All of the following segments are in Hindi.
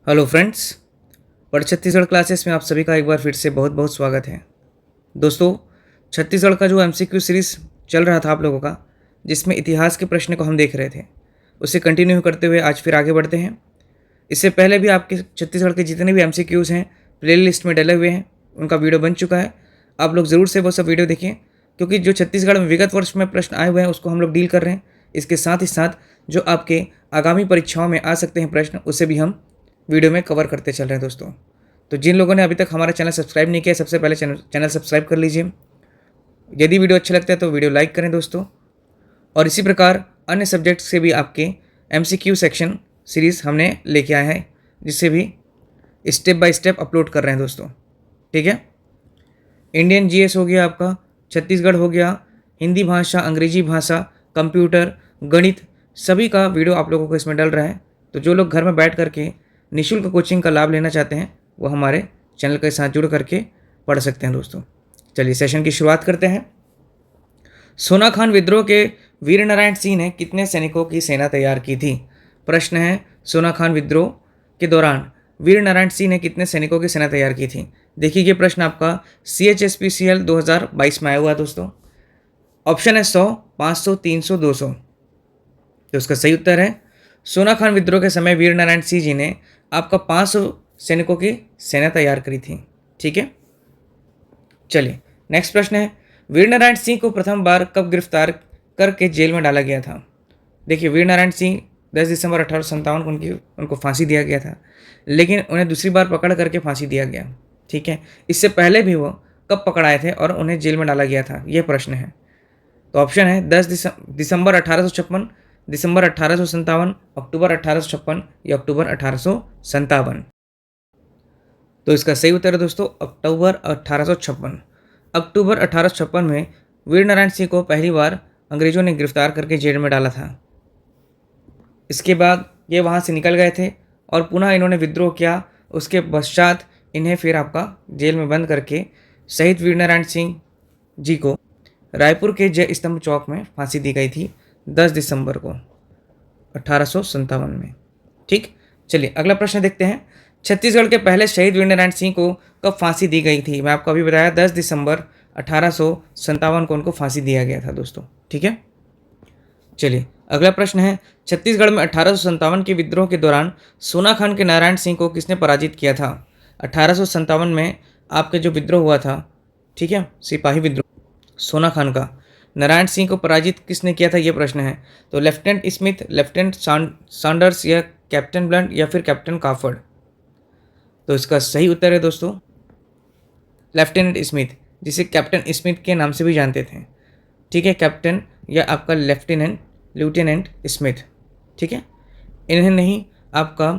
हेलो फ्रेंड्स, पर छत्तीसगढ़ क्लासेस में आप सभी का एक बार फिर से बहुत बहुत स्वागत है। दोस्तों, छत्तीसगढ़ का जो एमसीक्यू सीरीज़ चल रहा था आप लोगों का, जिसमें इतिहास के प्रश्न को हम देख रहे थे, उसे कंटिन्यू करते हुए आज फिर आगे बढ़ते हैं। इससे पहले भी आपके छत्तीसगढ़ के जितने भी एमसीक्यूज़ हैं प्लेलिस्ट में डले हुए हैं, उनका वीडियो बन चुका है। आप लोग ज़रूर से वो सब वीडियो देखिए, क्योंकि जो छत्तीसगढ़ में विगत वर्ष में प्रश्न आए हुए हैं उसको हम लोग डील कर रहे हैं। इसके साथ ही साथ जो आपके आगामी परीक्षाओं में आ सकते हैं प्रश्न, उसे भी हम वीडियो में कवर करते चल रहे हैं दोस्तों। तो जिन लोगों ने अभी तक हमारा चैनल सब्सक्राइब नहीं किया, सबसे पहले चैनल सब्सक्राइब कर लीजिए। यदि वीडियो अच्छा लगता है तो वीडियो लाइक करें दोस्तों। और इसी प्रकार अन्य सब्जेक्ट से भी आपके एमसीक्यू सेक्शन सीरीज़ हमने लेके आए हैं, जिससे भी स्टेप बाय स्टेप अपलोड कर रहे हैं दोस्तों। ठीक है, इंडियन जीएस हो गया आपका, छत्तीसगढ़ हो गया, हिंदी भाषा, अंग्रेजी भाषा, कंप्यूटर, गणित, सभी का वीडियो आप लोगों को इसमें डल रहा है। तो जो लोग घर में बैठ करके निःशुल्क कोचिंग का लाभ लेना चाहते हैं, वो हमारे चैनल के साथ जुड़ करके पढ़ सकते हैं दोस्तों। चलिए सेशन की शुरुआत करते हैं। सोनाखान विद्रोह के वीर नारायण सिंह ने कितने सैनिकों की सेना तैयार की थी? प्रश्न है, सोनाखान विद्रोह के दौरान वीर नारायण सिंह ने कितने सैनिकों की सेना तैयार की थी? देखिए, ये प्रश्न आपका CHSPCL 2022 में आया हुआ है दोस्तों। ऑप्शन है 100, 500, 300, 200। तो उसका सही उत्तर है, सोनाखान विद्रोह के समय वीर नारायण सिंह जी ने आपका 500 सैनिकों की सेना तैयार करी थी। ठीक है, चलिए नेक्स्ट प्रश्न है, वीर नारायण सिंह को प्रथम बार कब गिरफ्तार करके जेल में डाला गया था? देखिए, वीर नारायण सिंह 10 दिसंबर 1857 को उनको फांसी दिया गया था, लेकिन उन्हें दूसरी बार पकड़ करके फांसी दिया गया। ठीक है, इससे पहले भी वो कब पकड़ाए थे और उन्हें जेल में डाला गया था, यह प्रश्न है। तो ऑप्शन है 10 दिसंबर 1856, दिसंबर 1857, अक्टूबर 1856 या अक्टूबर 1857। तो इसका सही उत्तर है दोस्तों अक्टूबर 1856। अक्टूबर 1856 में वीर नारायण सिंह को पहली बार अंग्रेजों ने गिरफ्तार करके जेल में डाला था। इसके बाद ये वहाँ से निकल गए थे और पुनः इन्होंने विद्रोह किया। उसके पश्चात इन्हें फिर आपका जेल में बंद करके शहीद वीर नारायण सिंह जी को रायपुर के जय स्तंभ चौक में फांसी दी गई थी 10 दिसंबर को 1857 में। ठीक, चलिए अगला प्रश्न देखते हैं। छत्तीसगढ़ के पहले शहीद वीर नारायण सिंह को कब फांसी दी गई थी? मैं आपको अभी बताया 10 दिसंबर 1857 को उनको फांसी दिया गया था दोस्तों। ठीक है, चलिए अगला प्रश्न है, छत्तीसगढ़ में 1857 के विद्रोह के दौरान सोनाखान के नारायण सिंह को किसने पराजित किया था? 1857 में आपके जो विद्रोह हुआ था, ठीक है, सिपाही विद्रोह सोनाखान का, नारायण सिंह को पराजित किसने किया था, ये प्रश्न है। तो लेफ्टिनेंट स्मिथ, लेफ्टिनेंट सैंडर्स या कैप्टन ब्लंट या फिर कैप्टन काफर्ड? तो इसका सही उत्तर है दोस्तों लेफ्टिनेंट स्मिथ, जिसे कैप्टन स्मिथ के नाम से भी जानते थे। ठीक है, कैप्टन या आपका लेफ्टिनेंट स्मिथ। ठीक है, इन्होंने ही आपका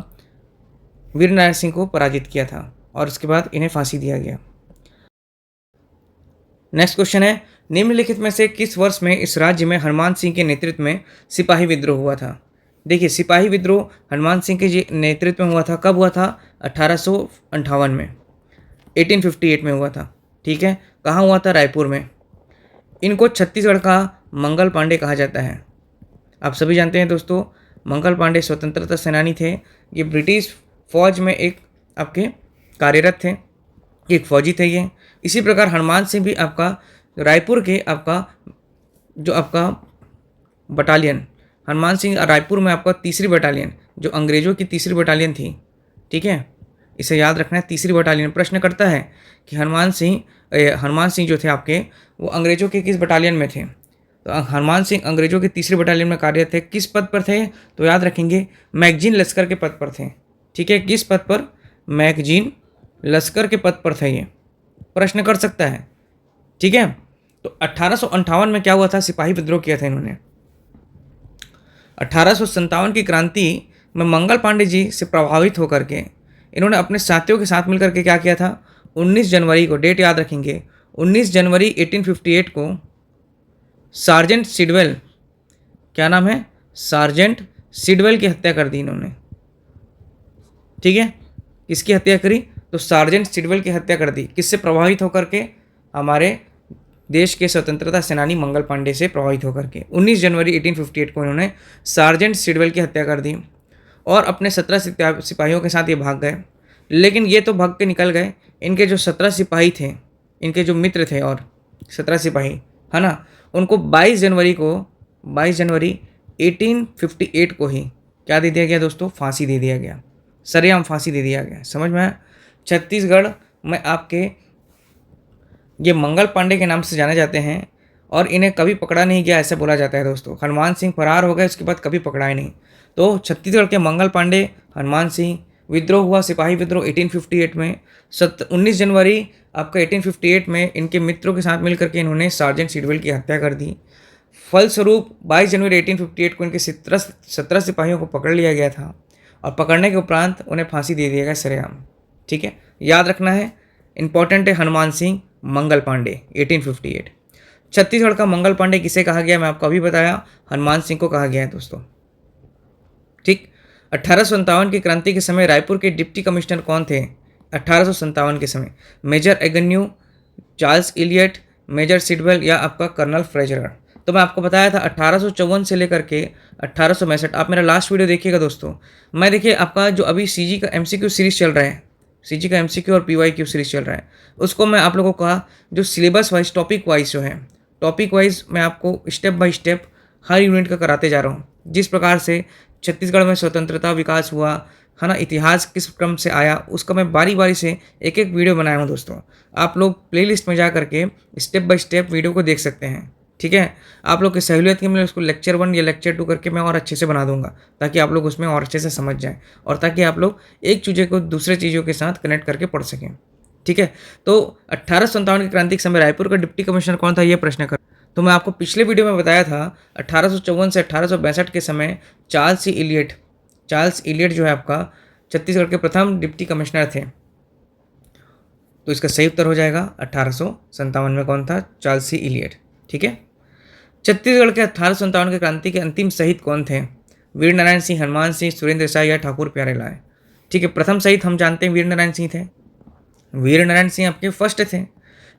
वीर नारायण सिंह को पराजित किया था और उसके बाद इन्हें फांसी दिया गया। नेक्स्ट क्वेश्चन है, निम्नलिखित में से किस वर्ष में इस राज्य में हनुमान सिंह के नेतृत्व में सिपाही विद्रोह हुआ था? देखिए, सिपाही विद्रोह हनुमान सिंह के नेतृत्व में हुआ था। कब हुआ था? 1858 में, 1858 में हुआ था। ठीक है, कहाँ हुआ था? रायपुर में। इनको छत्तीसगढ़ का मंगल पांडे कहा जाता है। आप सभी जानते हैं दोस्तों, मंगल पांडे स्वतंत्रता सेनानी थे। ये ब्रिटिश फौज में एक आपके कार्यरत थे, एक फौजी थे ये। इसी प्रकार हनुमान सिंह भी आपका रायपुर के आपका जो आपका बटालियन, हनुमान सिंह रायपुर में आपका तीसरी बटालियन, जो अंग्रेज़ों की तीसरी बटालियन थी। ठीक है, इसे याद रखना है, तीसरी बटालियन। प्रश्न करता है कि हनुमान सिंह जो थे आपके, वो अंग्रेज़ों के किस बटालियन में थे? तो हनुमान सिंह अंग्रेज़ों की तीसरी बटालियन में कार्यरत थे। किस पद पर थे? तो याद रखेंगे, मैगजीन लश्कर के पद पर थे। ठीक है, किस पद पर? मैगजीन लश्कर के पद पर थे। ये प्रश्न कर सकता है। ठीक है, तो 1858 में क्या हुआ था? सिपाही विद्रोह किया था इन्होंने। 1857 की क्रांति में मंगल पांडे जी से प्रभावित होकर के इन्होंने अपने साथियों के साथ मिलकर के क्या किया था? 19 जनवरी को, डेट याद रखेंगे, 19 जनवरी 1858 को सार्जेंट सिडवेल, क्या नाम है? सार्जेंट सिडवेल की हत्या कर दी इन्होंने। ठीक है, किसकी हत्या करी? तो सार्जेंट सिडवेल की हत्या कर दी। किससे प्रभावित होकर के? हमारे देश के स्वतंत्रता सेनानी मंगल पांडे से प्रभावित होकर के। 19 जनवरी 1858 को इन्होंने सार्जेंट सिडवेल की हत्या कर दी। और अपने 17 सिपाहियों के साथ ये भाग गए। लेकिन ये तो भाग के निकल गए, इनके जो 17 सिपाही थे, इनके जो मित्र थे और 17 सिपाही, है ना, उनको 22 जनवरी 1858 को ही क्या दे दिया गया दोस्तों? फांसी दे दिया गया, सरेआम फांसी दे दिया गया। समझ में आया? छत्तीसगढ़ में आपके ये मंगल पांडे के नाम से जाने जाते हैं और इन्हें कभी पकड़ा नहीं गया, ऐसे बोला जाता है दोस्तों। हनुमान सिंह फरार हो गए, उसके बाद कभी पकड़ा ही नहीं। तो छत्तीसगढ़ के मंगल पांडे, हनुमान सिंह, विद्रोह हुआ, सिपाही विद्रोह 1858 में। 19 जनवरी आपका 1858 में इनके मित्रों के साथ मिलकर के इन्होंने सार्जेंट सिडवेल की हत्या कर दी। फलस्वरूप 22 जनवरी 1858 को इनके 17 सिपाहियों को पकड़ लिया गया था और पकड़ने के उपरांत उन्हें फांसी दे दिया गया सरेआम। ठीक है, याद रखना है, इंपॉर्टेंट है हनुमान सिंह, मंगल पांडे 1858। छत्तीसगढ़ का मंगल पांडे किसे कहा गया? मैं आपको अभी बताया, हनुमान सिंह को कहा गया है दोस्तों। ठीक, 1857 की क्रांति के समय रायपुर के डिप्टी कमिश्नर कौन थे? 1857 के समय major Agnew, Charles Elliot, major Sidwell या आपका कर्नल फ्रेजर। तो मैं आपको बताया था 1854 से लेकर के 1862। आप मेरा लास्ट वीडियो देखिएगा दोस्तों। मैं देखिए आपका जो अभी सीजी का एमसीक्यू सीरीज चल रहा है, सीजी का एमसीक्यू और पीवाईक्यू सीरीज चल रहा है, उसको मैं आप लोगों को कहा जो सिलेबस वाइज, टॉपिक वाइज जो है, टॉपिक वाइज मैं आपको step by step her unit का कराते जा रहा हूँ। जिस प्रकार से छत्तीसगढ़ में स्वतंत्रता विकास हुआ है ना, इतिहास किस क्रम से आया, उसका मैं बारी बारी से एक एक वीडियो बनाया हूँ दोस्तों। आप लोग प्लेलिस्ट में जा करके स्टेप बाय स्टेप वीडियो को देख सकते हैं। ठीक है, आप लोग की सहूलियत के लिए उसको लेक्चर 1 या लेक्चर 2 करके मैं और अच्छे से बना दूंगा, ताकि आप लोग उसमें और अच्छे से समझ जाएं और ताकि आप लोग एक चीज़ें को दूसरे चीज़ों के साथ कनेक्ट करके पढ़ सकें। ठीक है, तो 1857 की क्रांति के समय रायपुर का डिप्टी कमिश्नर कौन था, ये प्रश्न कर। तो मैं आपको पिछले वीडियो में बताया था 1854 से 1862 के समय चार्ल्स इलियट जो है आपका छत्तीसगढ़ के प्रथम डिप्टी कमिश्नर थे। तो इसका सही उत्तर हो जाएगा 1857 में कौन था? Charles Elliot. ठीक है, छत्तीसगढ़ के 1857 की क्रांति के अंतिम शहीद कौन थे? वीर नारायण सिंह, हनुमान सिंह, सुरेंद्र साय या ठाकुर प्यारे लाल। ठीक है, प्रथम शहीद हम जानते हैं वीर नारायण सिंह थे। वीर नारायण सिंह आपके फर्स्ट थे,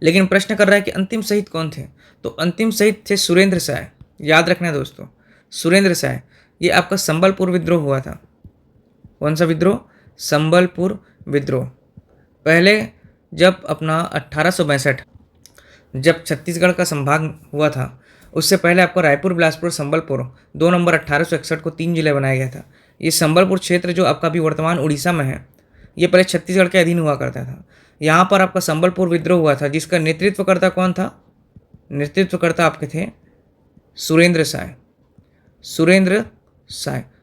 लेकिन प्रश्न कर रहा है कि अंतिम शहीद कौन थे? तो अंतिम शहीद थे सुरेंद्र साय। याद रखना है दोस्तों, सुरेंद्र साय। ये आपका संबलपुर विद्रोह हुआ था। कौन सा विद्रोह? संबलपुर विद्रोह। पहले जब अपना 1862 जब छत्तीसगढ़ का संभाग हुआ था, उससे पहले आपको रायपुर, बिलासपुर, संबलपुर 2 नवंबर 1861 को 3 जिले बनाया गया था। ये संबलपुर क्षेत्र जो आपका अभी वर्तमान उड़ीसा में है, ये पहले छत्तीसगढ़ के अधीन हुआ करता था। यहाँ पर आपका संबलपुर विद्रोह हुआ था, जिसका नेतृत्वकर्ता कौन था? नेतृत्वकर्ता आपके थे सुरेंद्र साय।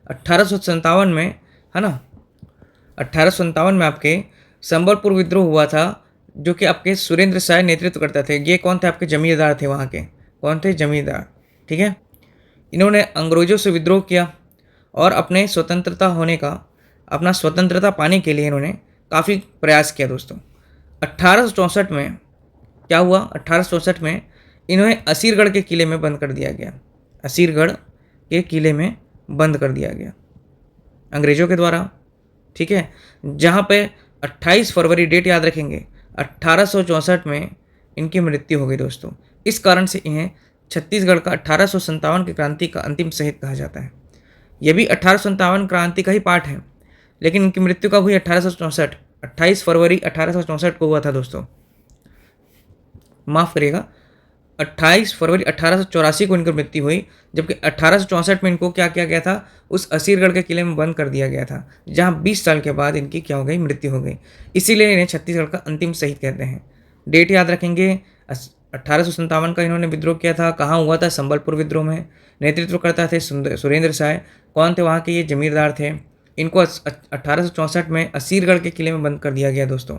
1857 में, है ना, 1857 में आपके संबलपुर विद्रोह हुआ था, जो कि आपके सुरेंद्र साय नेतृत्व करते थे। ये कौन थे? आपके जमींदार थे वहाँ के। कौन थे? जमींदार। ठीक है, इन्होंने अंग्रेजों से विद्रोह किया और अपने स्वतंत्रता पाने के लिए इन्होंने काफ़ी प्रयास किया दोस्तों। 1864 में क्या हुआ? 1864 में इन्हें असीरगढ़ के किले में बंद कर दिया गया। असीरगढ़ के किले में बंद कर दिया गया अंग्रेजों के द्वारा। ठीक है, जहाँ पे 28 फरवरी, डेट याद रखेंगे, 1864 में इनकी मृत्यु हो गई दोस्तों। इस कारण से इन्हें छत्तीसगढ़ का 1857 की क्रांति का अंतिम शहीद कहा जाता है। यह भी 1857 क्रांति का ही पार्ट है, लेकिन इनकी मृत्यु कब हुई? 1864, 28 फरवरी 1864 को हुआ था दोस्तों। माफ़ करिएगा, 28 फरवरी 1884 को इनकी मृत्यु हुई, जबकि 1864 में इनको क्या किया गया था? उस असीरगढ़ के किले में बंद कर दिया गया था, जहां 20 साल के बाद इनकी क्या हो गई? मृत्यु हो गई। इसीलिए इन्हें छत्तीसगढ़ का अंतिम शहीद कहते हैं। डेट याद रखेंगे, 1857 का इन्होंने विद्रोह किया था। कहाँ हुआ था? संबलपुर विद्रोह में। नेतृत्व करता थे सुरेंद्र साय। कौन थे वहाँ के? ये जमींदार थे। इनको 1864 में असीरगढ़ के किले में बंद कर दिया गया दोस्तों,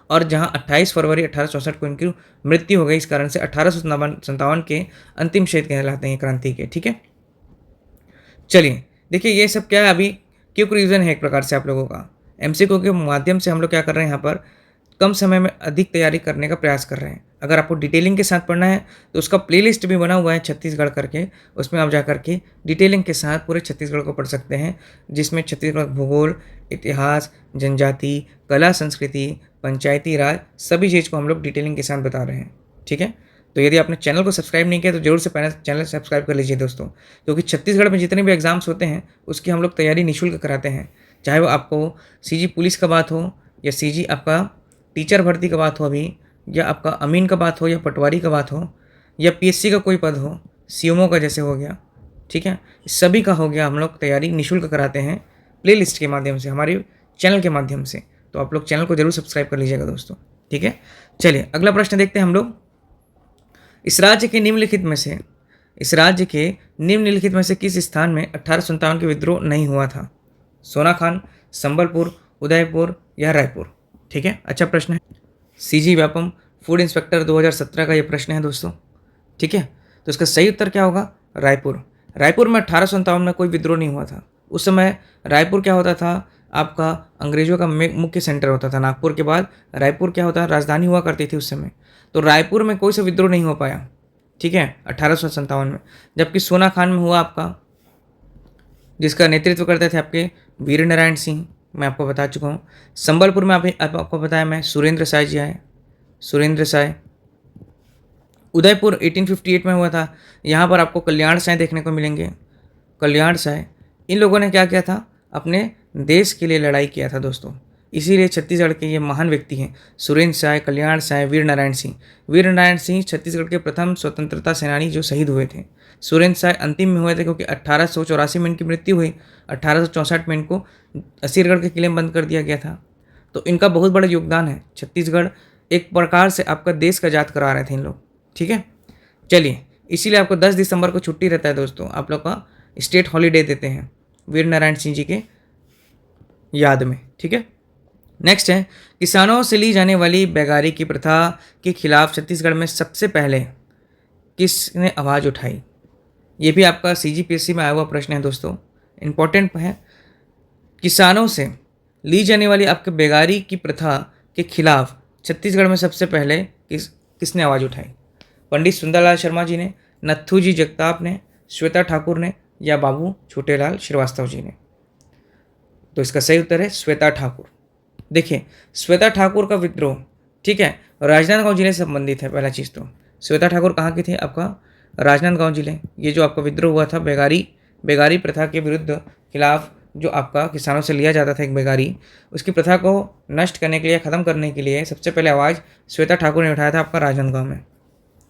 और जहां 28 फरवरी 1864 को इनकी मृत्यु हो गई। इस कारण से 1857 के अंतिम शहीद कहलाते हैं क्रांति के। ठीक है, चलिए देखिए ये सब क्या है, अभी क्विक रिवीजन है एक प्रकार से आप लोगों का। एमसीक्यू के माध्यम से हम लोग क्या कर रहे हैं, यहाँ पर कम समय में अधिक तैयारी करने का प्रयास कर रहे हैं। अगर आपको डिटेलिंग के साथ पढ़ना है तो उसका प्लेलिस्ट भी बना हुआ है छत्तीसगढ़ करके, उसमें आप जा करके डिटेलिंग के साथ पूरे छत्तीसगढ़ को पढ़ सकते हैं, जिसमें छत्तीसगढ़ भूगोल, इतिहास, जनजाति, कला संस्कृति, पंचायती राज, सभी चीज़ को हम लोग डिटेलिंग के साथ बता रहे हैं। ठीक है, तो यदि आपने चैनल को सब्सक्राइब नहीं किया तो ज़रूर से पहले चैनल सब्सक्राइब कर लीजिए दोस्तों, क्योंकि छत्तीसगढ़ में जितने भी एग्ज़ाम्स होते हैं उसकी हम लोग तैयारी निःशुल्क कराते हैं। चाहे वो आपको सीजी पुलिस का बात हो या सीजी आपका टीचर भर्ती का बात हो अभी, या आपका अमीन का बात हो या पटवारी का बात हो, या पीएससी का कोई पद हो, सीएमओ का जैसे हो गया, ठीक है? इस सभी का हो गया, हम लोग तैयारी निःशुल्क कराते हैं प्लेलिस्ट के माध्यम से, हमारे चैनल के माध्यम से। तो आप लोग चैनल को ज़रूर सब्सक्राइब कर लीजिएगा दोस्तों, ठीक है? चलिए अगला प्रश्न देखते हैं हम लोग। इस राज्य के निम्नलिखित में से किस स्थान में 1857 के विद्रोह नहीं हुआ था? सोनाखान, संबलपुर, उदयपुर या रायपुर? ठीक है, अच्छा प्रश्न है। सीजी व्यापम फूड इंस्पेक्टर 2017 का ये प्रश्न है दोस्तों, ठीक है? तो इसका सही उत्तर क्या होगा? रायपुर। रायपुर में 1857 में कोई विद्रोह नहीं हुआ था। उस समय रायपुर क्या होता था? आपका अंग्रेजों का मुख्य सेंटर होता था। नागपुर के बाद रायपुर क्या होता है? राजधानी हुआ करती थी उस समय। तो रायपुर में कोई सा विद्रोह नहीं हो पाया, ठीक है, 1857 में। जबकि सोनाखान में हुआ आपका, जिसका नेतृत्व करते थे आपके वीर नारायण सिंह, मैं आपको बता चुका हूँ। संबलपुर में आपको बताया मैं, सुरेंद्र साय जी आए, सुरेंद्र साय। उदयपुर 1858 में हुआ था, यहाँ पर आपको कल्याण साय देखने को मिलेंगे, कल्याण साय। इन लोगों ने क्या किया था? अपने देश के लिए लड़ाई किया था दोस्तों। इसीलिए छत्तीसगढ़ के ये महान व्यक्ति हैं, सुरेंद्र साय, कल्याण साय, वीर नारायण सिंह। वीर नारायण सिंह छत्तीसगढ़ के प्रथम स्वतंत्रता सेनानी जो शहीद हुए थे। सुरेंद्र साय अंतिम में हुए थे, क्योंकि 1884 में इनकी मृत्यु हुई। 1864 में इनको असीरगढ़ के किले में बंद कर दिया गया था। तो इनका बहुत बड़ा योगदान है। छत्तीसगढ़ एक प्रकार से आपका देश का आजाद करा रहे थे इन लोग, ठीक है? चलिए, इसीलिए आपको 10 दिसंबर को छुट्टी रहता है दोस्तों, आप लोग का स्टेट हॉलीडे देते हैं वीर नारायण सिंह जी के याद में, ठीक है? नेक्स्ट है, किसानों से ली जाने वाली बेगारी की प्रथा के खिलाफ छत्तीसगढ़ में सबसे पहले किसने आवाज़ उठाई? ये भी आपका सीजीपीएससी में आया हुआ प्रश्न है दोस्तों, इंपॉर्टेंट है। किसानों से ली जाने वाली आपके बेगारी की प्रथा के खिलाफ छत्तीसगढ़ में सबसे पहले किसने आवाज़ उठाई? पंडित सुंदरलाल शर्मा जी ने, नत्थूजी जगताप ने, श्वेता ठाकुर ने, या बाबू छोटेलाल श्रीवास्तव जी ने? तो इसका सही उत्तर है श्वेता ठाकुर। देखिए, श्वेता ठाकुर का विद्रोह, ठीक है, राजनांदगांव जिले से संबंधित है। पहला चीज़ तो श्वेता ठाकुर कहाँ की थी? आपका राजनांदगांव जिले। ये जो आपका विद्रोह हुआ था बेगारी प्रथा के विरुद्ध खिलाफ, जो आपका किसानों से लिया जाता था एक बेगारी, उसकी प्रथा को नष्ट करने के लिए, ख़त्म करने के लिए सबसे पहले आवाज़ श्वेता ठाकुर ने उठाया था आपका राजनांदगांव में,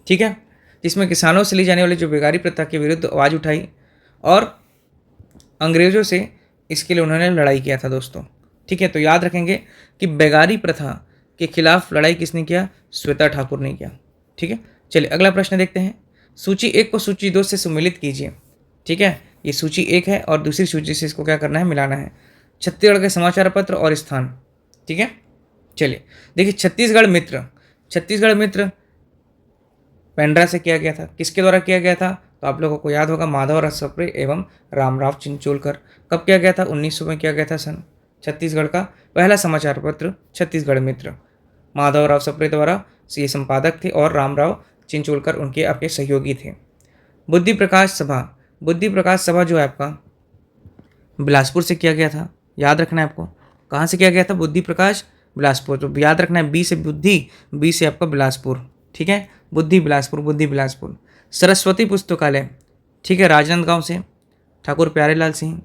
ठीक है? जिसमें किसानों से ली जाने वाली जो बेगारी प्रथा के विरुद्ध आवाज़ उठाई और अंग्रेज़ों से इसके लिए उन्होंने लड़ाई किया था दोस्तों, ठीक है? तो याद रखेंगे कि बेगारी प्रथा के खिलाफ लड़ाई किसने किया? श्वेता ठाकुर ने किया, ठीक है? चलिए अगला प्रश्न देखते हैं। सूची 1 को सूची 2 से सम्मिलित कीजिए, ठीक है? ये सूची 1 है और दूसरी सूची से इसको क्या करना है? मिलाना है। छत्तीसगढ़ के समाचार पत्र और स्थान, ठीक है? चलिए देखिए, छत्तीसगढ़ मित्र पेंड्रा से किया गया था। किसके द्वारा किया गया था? तो आप लोगों को याद होगा, माधवराव सप्रे एवं रामराव चिंचोलकर। कब किया गया था? 1900 में किया गया था सन। छत्तीसगढ़ का पहला समाचार पत्र छत्तीसगढ़ मित्र, माधवराव सप्रे द्वारा ये संपादक थे और रामराव चिंचोलकर उनके आपके सहयोगी थे। बुद्धि प्रकाश सभा जो है आपका बिलासपुर से किया गया था, याद रखना है आपको। कहाँ से किया गया था? बुद्धि प्रकाश बिलासपुर। तो याद रखना है, बी से बुद्धि, बी से आपका बिलासपुर, ठीक है? बुद्धि बिलासपुर। सरस्वती पुस्तकालय, ठीक है, राजनांदगांव से ठाकुर प्यारेलाल सिंह।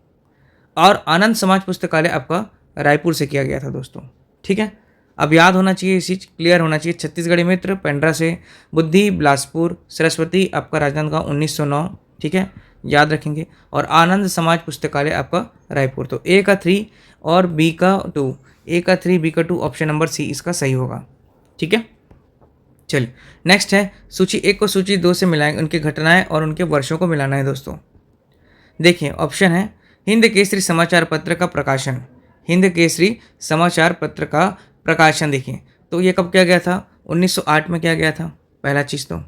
और आनंद समाज पुस्तकालय आपका रायपुर से किया गया था दोस्तों, ठीक है? अब याद होना चाहिए, इसी क्लियर होना चाहिए। छत्तीसगढ़ी मित्र पेंड्रा से, बुद्धि बिलासपुर, सरस्वती आपका राजनांदगांव 1909, ठीक है, याद रखेंगे। और आनंद समाज पुस्तकालय आपका रायपुर। तो ए का 3 और बी का 2, ए का 3 बी का 2, ऑप्शन नंबर सी इसका सही होगा, ठीक है? चलिए नेक्स्ट है, सूची 1 को सूची 2 से मिलाएंगे, उनकी घटनाएं और उनके वर्षों को मिलाना है दोस्तों। देखिए ऑप्शन है, हिंद केसरी समाचार पत्र का प्रकाशन, हिंद केसरी समाचार पत्र का प्रकाशन। देखिए तो ये कब किया गया था? 1908 में किया गया था, पहला चीज़ तो,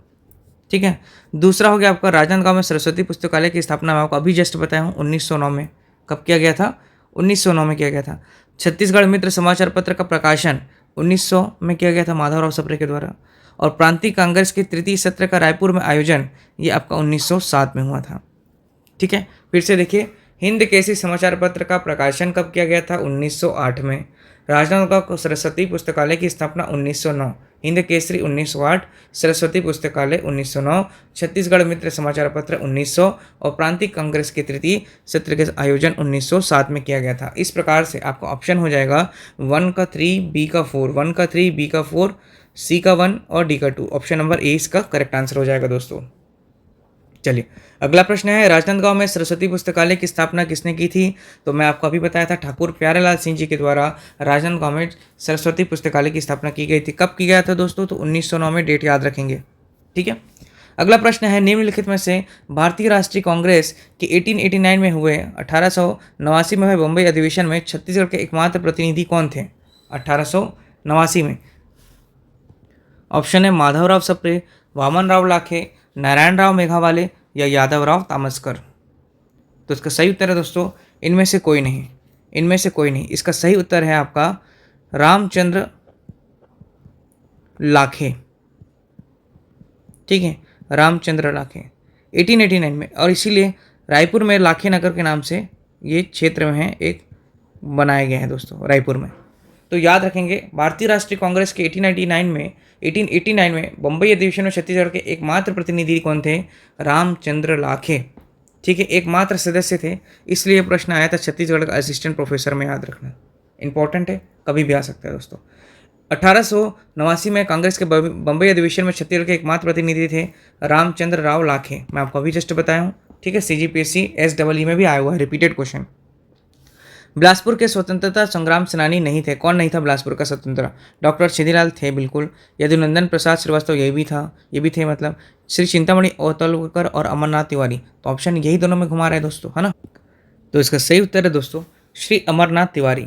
ठीक है। दूसरा हो गया आपका राजनांदगांव में सरस्वती पुस्तकालय की स्थापना मैं आपको अभी जस्ट बताया हूँ 1909 में। कब किया गया था? 1909 में किया गया था। छत्तीसगढ़ मित्र समाचार पत्र का प्रकाशन 1900 में किया गया था माधवराव सप्रे के द्वारा। और प्रांतीय कांग्रेस के तृतीय सत्र का रायपुर में आयोजन ये आपका 1907 में हुआ था, ठीक है। फिर से देखिए, हिंद केसरी समाचार पत्र का प्रकाशन कब किया गया था? 1908 में। राजनांदगांव को सरस्वती पुस्तकालय की स्थापना 1909, हिंद केसरी 1908, सरस्वती पुस्तकालय 1909, छत्तीसगढ़ मित्र समाचार पत्र 1900 और प्रांतीय कांग्रेस के तृतीय सत्र के आयोजन 1907 में किया गया था। इस प्रकार से आपका ऑप्शन हो जाएगा 1 का 3, बी का 4, 1 का 3, बी का 4, सी का 1 और डी का 2। ऑप्शन नंबर ए इसका करेक्ट आंसर हो जाएगा दोस्तों। चलिए अगला प्रश्न है, राजनांदगांव में सरस्वती पुस्तकालय की स्थापना किसने की थी? तो मैं आपको अभी बताया था, ठाकुर प्यारेलाल सिंह जी के द्वारा राजनांदगांव में सरस्वती पुस्तकालय की स्थापना की गई थी। कब की गया था दोस्तों? तो 1909 में, डेट याद रखेंगे। ठीक है। अगला प्रश्न है, निम्नलिखित में से भारतीय राष्ट्रीय कांग्रेस के 1889 में हुए 1889 में हुए बम्बई अधिवेशन में छत्तीसगढ़ के एकमात्र प्रतिनिधि कौन थे? 1889 में। ऑप्शन है माधवराव सप्रे, वामन राव लाखे, नारायण राव मेघावाले या यादव राव तामसकर। तो इसका सही उत्तर है दोस्तों इनमें से कोई नहीं, इनमें से कोई नहीं। इसका सही उत्तर है आपका रामचंद्र लाखे। ठीक है, रामचंद्र लाखे 1889 में, और इसीलिए रायपुर में लाखे नगर के नाम से ये क्षेत्र में है एक बनाया गया है दोस्तों, रायपुर में। तो याद रखेंगे, भारतीय राष्ट्रीय कांग्रेस के 1889 में बम्बई अधिवेशन में छत्तीसगढ़ के एकमात्र प्रतिनिधि कौन थे? रामचंद्र लाखे। ठीक है, एकमात्र सदस्य थे, इसलिए प्रश्न आया था छत्तीसगढ़ का असिस्टेंट प्रोफेसर में, याद रखना इंपॉर्टेंट है, कभी भी आ सकता है दोस्तों। 1889 में कांग्रेस के बम्बई अधिवेशन में छत्तीसगढ़ के एकमात्र प्रतिनिधि थे रामचंद्र राव लाखे। मैं आपको अभी जस्ट बताया हूँ। ठीक है, CGPSC SEE में भी आया हुआ है, रिपीटेड क्वेश्चन। बिलासपुर के स्वतंत्रता संग्राम सेनानी नहीं थे। कौन नहीं था बिलासपुर का स्वतंत्रता? डॉक्टर छेदीलाल थे, बिल्कुल। यदुनंदन प्रसाद श्रीवास्तव ये भी थे, मतलब श्री चिंतामणि ओतलकर और अमरनाथ तिवारी। तो ऑप्शन यही दोनों में घुमा रहे हैं दोस्तों, है ना। तो इसका सही उत्तर है दोस्तों श्री अमरनाथ तिवारी।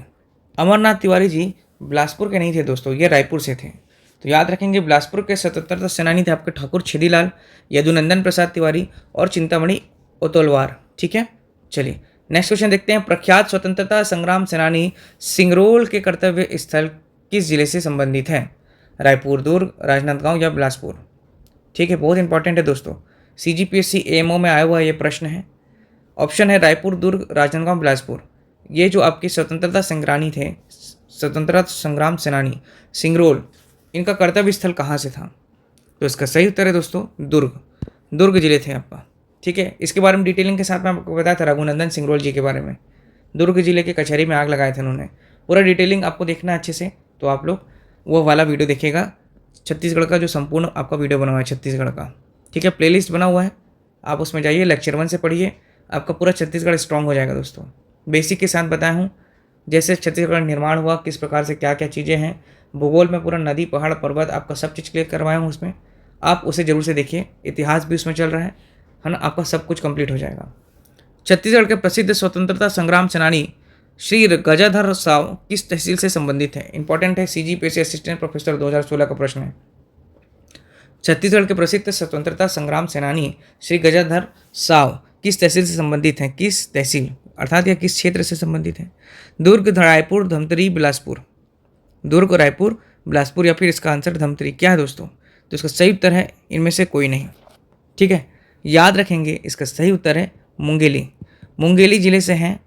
अमरनाथ तिवारी जी बिलासपुर के नहीं थे दोस्तों, ये रायपुर से थे। तो याद रखेंगे, बिलासपुर के स्वतंत्रता सेनानी थे आपके ठाकुर छेदीलाल, यदुनंदन प्रसाद तिवारी और चिंतामणि ओतलवार। ठीक है, चलिए नेक्स्ट क्वेश्चन देखते हैं। प्रख्यात स्वतंत्रता संग्राम सेनानी सिंगरोल के कर्तव्य स्थल किस जिले से संबंधित है? रायपुर, दुर्ग, राजनांदगांव या बिलासपुर? ठीक है, बहुत इंपॉर्टेंट है दोस्तों, CGPSC AMO में आया हुआ ये प्रश्न है। ऑप्शन है रायपुर, दुर्ग, राजनांदगांव, बिलासपुर। ये जो आपके स्वतंत्रता संग्रामी थे, स्वतंत्रता संग्राम सेनानी सिंगरोल, इनका कर्तव्य स्थल कहाँ से था? तो इसका सही उत्तर है दोस्तों दुर्ग जिले थे आपका। ठीक है, इसके बारे में डिटेलिंग के साथ मैं आपको बताया था रघुनंदन सिंगरोल जी के बारे में। दुर्ग जिले के कचहरी में आग लगाए थे उन्होंने। पूरा डिटेलिंग आपको देखना है अच्छे से, तो आप लोग वो वाला वीडियो देखिएगा। छत्तीसगढ़ का जो संपूर्ण आपका वीडियो बना हुआ है छत्तीसगढ़ का, ठीक है, प्लेलिस्ट बना हुआ है, आप उसमें जाइए, लेक्चर 1 से पढ़िए, आपका पूरा छत्तीसगढ़ स्ट्रॉन्ग हो जाएगा दोस्तों। बेसिक के साथ बताया हूँ, जैसे छत्तीसगढ़ का निर्माण हुआ, किस प्रकार से क्या क्या चीज़ें हैं, भूगोल में पूरा नदी, पहाड़, पर्वत, आपका सब चीज़ क्लियर करवाया हूँ उसमें। आप उसे जरूर से देखिए, इतिहास भी उसमें चल रहा है ना, आपका सब कुछ कंप्लीट हो जाएगा। छत्तीसगढ़ के प्रसिद्ध स्वतंत्रता संग्राम सेनानी श्री गजाधर साव किस तहसील से संबंधित है? इंपॉर्टेंट है, CGPSC असिस्टेंट प्रोफेसर 2016 का प्रश्न है। छत्तीसगढ़ के प्रसिद्ध स्वतंत्रता संग्राम सेनानी श्री गजाधर साव किस तहसील से संबंधित हैं? किस तहसील अर्थात या किस क्षेत्र से संबंधित हैं? दुर्ग, रायपुर, धमतरी, बिलासपुर। दुर्ग, रायपुर, बिलासपुर या फिर इसका आंसर धमतरी। क्या है दोस्तों? तो इसका सही उत्तर है इनमें से कोई नहीं। ठीक है, याद रखेंगे, इसका सही उत्तर है मुंगेली जिले से हैं।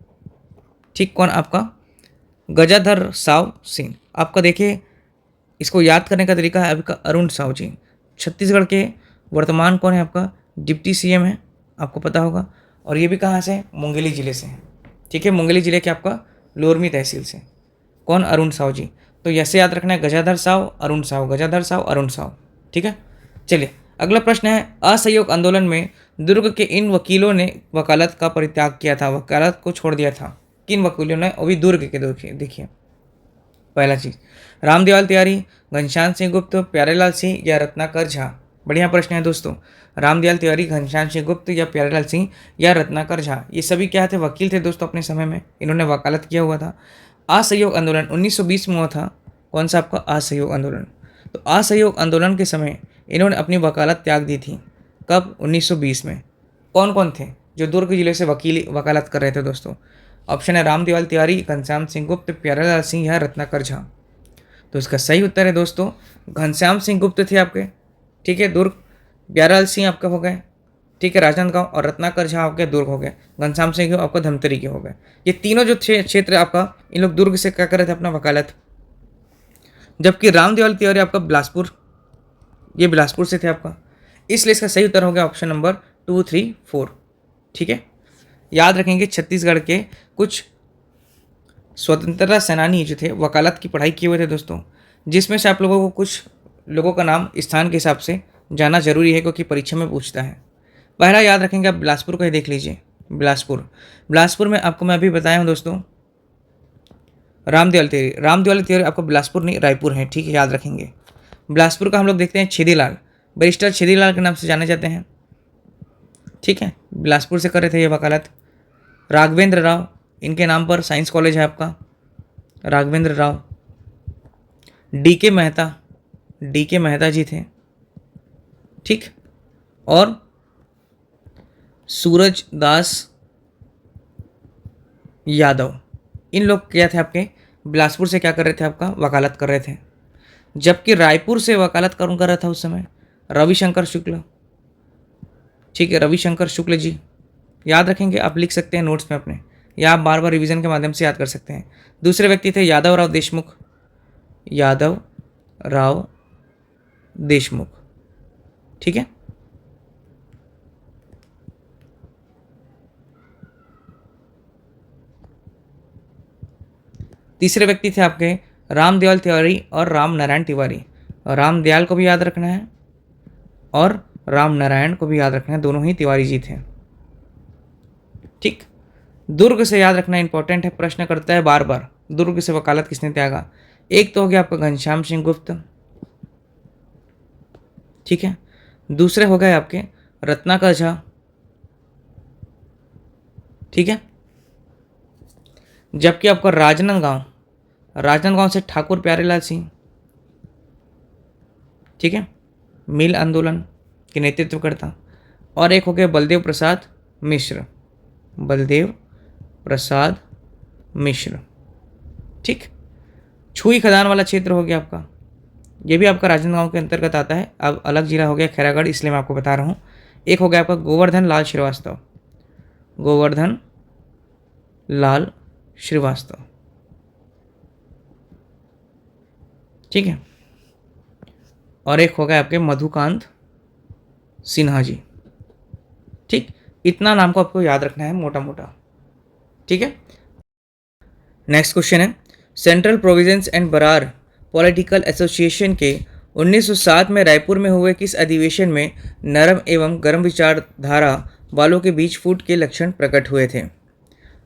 ठीक, कौन? आपका गजाधर साव सिंह। आपका देखिए, इसको याद करने का तरीका है आपका अरुण साव जी। छत्तीसगढ़ के वर्तमान कौन है? आपका डिप्टी CM है, आपको पता होगा। और ये भी कहाँ से? मुंगेली जिले से हैं। ठीक है, मुंगेली जिले के आपका लोरमी तहसील से। कौन? अरुण साव जी। तो ऐसे याद रखना है, गजाधर साव, अरुण साव, गजाधर साव, अरुण साव। ठीक है, चलिए अगला प्रश्न है, असहयोग आंदोलन में दुर्ग के इन वकीलों ने वकालत का परित्याग किया था, वकालत को छोड़ दिया था। किन वकीलों ने? वो भी दुर्ग के। देखिए पहला चीज, रामदयाल तिवारी, घनश्याम सिंह गुप्त, प्यारेलाल सिंह या रत्नाकर झा। बढ़िया प्रश्न है दोस्तों। रामदयाल तिवारी, घनश्याम सिंह गुप्त या प्यारेलाल सिंह या रत्नाकर झा, ये सभी क्या थे? वकील थे दोस्तों अपने समय में, इन्होंने वकालत किया हुआ था। असहयोग आंदोलन 1920 में हुआ था। कौन सा? आपका असहयोग आंदोलन। तो असहयोग आंदोलन के समय इन्होंने अपनी वकालत त्याग दी थी। कब? 1920 में। कौन कौन थे जो दुर्ग जिले से वकालत कर रहे थे दोस्तों? ऑप्शन है रामदयाल तिवारी, घनश्याम सिंह गुप्त, प्यारेलाल सिंह या रत्नाकर झा। तो इसका सही उत्तर है दोस्तों घनश्याम सिंह गुप्त थे आपके। ठीक है, दुर्ग। प्यारेलाल सिंह आपके हो गए, ठीक है, राजनांदगांव, और रत्नाकर झा आपके दुर्ग हो गए। घनश्याम सिंह आपका धमतरी के हो गए। ये तीनों जो क्षेत्र आपका, इन लोग दुर्ग से क्या कर रहे थे? अपना वकालत। जबकि रामदेवल तिवारी आपका बिलासपुर, ये बिलासपुर से थे आपका। इसलिए इसका सही उत्तर हो गया ऑप्शन नंबर 2, 3, 4। ठीक है, याद रखेंगे छत्तीसगढ़ के कुछ स्वतंत्रता सेनानी जो थे वकालत की पढ़ाई किए हुए थे दोस्तों, जिसमें से आप लोगों को कुछ लोगों का नाम स्थान के हिसाब से जाना जरूरी है क्योंकि परीक्षा में पूछता है। पहला याद रखेंगे आप बिलासपुर को ही देख लीजिए। बिलासपुर में आपको मैं अभी बताया हूँ दोस्तों रामदेवल तिवारी आपको बिलासपुर नहीं रायपुर है। ठीक है, याद रखेंगे। बिलासपुर का हम लोग देखते हैं छेदीलाल, बैरिस्टर छेदीलाल के नाम से जाने जाते हैं। ठीक है, बिलासपुर से कर रहे थे ये वकालत। राघवेंद्र राव, इनके नाम पर साइंस कॉलेज है आपका, राघवेंद्र राव। डी के मेहता जी थे। ठीक, और सूरज दास यादव, इन लोग क्या थे आपके बिलासपुर से क्या कर रहे थे आपका वकालत कर रहे थे। जबकि रायपुर से वकालत कौन कर रहा था उस समय, रविशंकर शुक्ल। ठीक है, रविशंकर शुक्ल जी, याद रखेंगे, आप लिख सकते हैं नोट्स में अपने, या आप बार बार रिवीजन के माध्यम से याद कर सकते हैं। दूसरे व्यक्ति थे यादव राव देशमुख। ठीक है, तीसरे व्यक्ति थे आपके रामदयाल तिवारी और राम नारायण तिवारी। रामदयाल को भी याद रखना है और राम नारायण को भी याद रखना है, दोनों ही तिवारी जी थे। ठीक, दुर्ग से याद रखना इंपॉर्टेंट है, प्रश्न करता है बार बार, दुर्ग से वकालत किसने त्यागा। एक तो हो गया आपका घनश्याम सिंह गुप्त। ठीक है, दूसरे हो गए आपके रत्नाकर झा। ठीक है, जबकि आपका राजनांदगांव से ठाकुर प्यारेलाल सिंह। ठीक है, मिल आंदोलन के नेतृत्व करता। और एक हो गया बलदेव प्रसाद मिश्र। ठीक, छुई खदान वाला क्षेत्र हो गया आपका, ये भी आपका राजनांदगांव के अंतर्गत आता है, अब अलग जिला हो गया खैरागढ़, इसलिए मैं आपको बता रहा हूँ। एक हो गया आपका गोवर्धन लाल श्रीवास्तव। ठीक है, और एक हो गया आपके मधुकांत सिन्हा जी। ठीक, इतना नाम को आपको याद रखना है मोटा मोटा। ठीक है, नेक्स्ट क्वेश्चन है, central provinces and Berar political association के 1907 में रायपुर में हुए किस अधिवेशन में नरम एवं गर्म विचारधारा वालों के बीच फूट के लक्षण प्रकट हुए थे।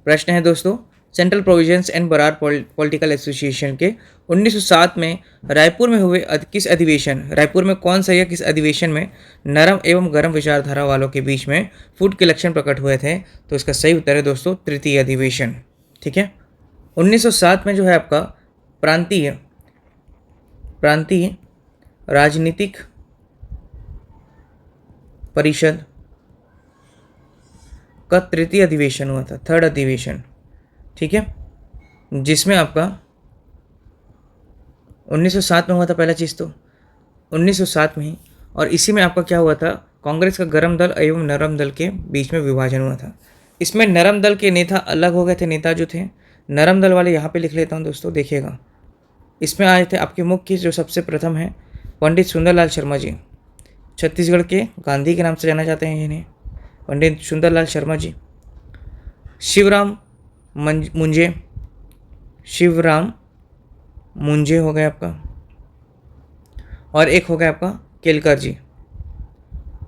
प्रश्न है दोस्तों, central provinces and Berar political association के 1907 में रायपुर में हुए किस अधिवेशन, रायपुर में कौन सा या किस अधिवेशन में नरम एवं गर्म विचारधारा वालों के बीच में फूट के लक्षण प्रकट हुए थे। तो इसका सही उत्तर है दोस्तों तृतीय अधिवेशन। ठीक है, 1907 में जो है आपका प्रांतीय राजनीतिक परिषद का तृतीय अधिवेशन हुआ था, थर्ड अधिवेशन। ठीक है, जिसमें आपका 1907 में हुआ था पहला चीज़, तो 1907 में ही, और इसी में आपका क्या हुआ था, कांग्रेस का गर्म दल एवं नरम दल के बीच में विभाजन हुआ था। इसमें नरम दल के नेता अलग हो गए थे, नेता जो थे नरम दल वाले, यहाँ पे लिख लेता हूँ दोस्तों, देखिएगा। इसमें आए थे आपके मुख्य जो सबसे प्रथम है पंडित सुंदरलाल शर्मा जी, छत्तीसगढ़ के गांधी के नाम से जाना जाते हैं इन्हें, पंडित सुंदरलाल शर्मा जी। शिवराम मुंजे हो गए आपका, और एक हो गया आपका केलकर जी।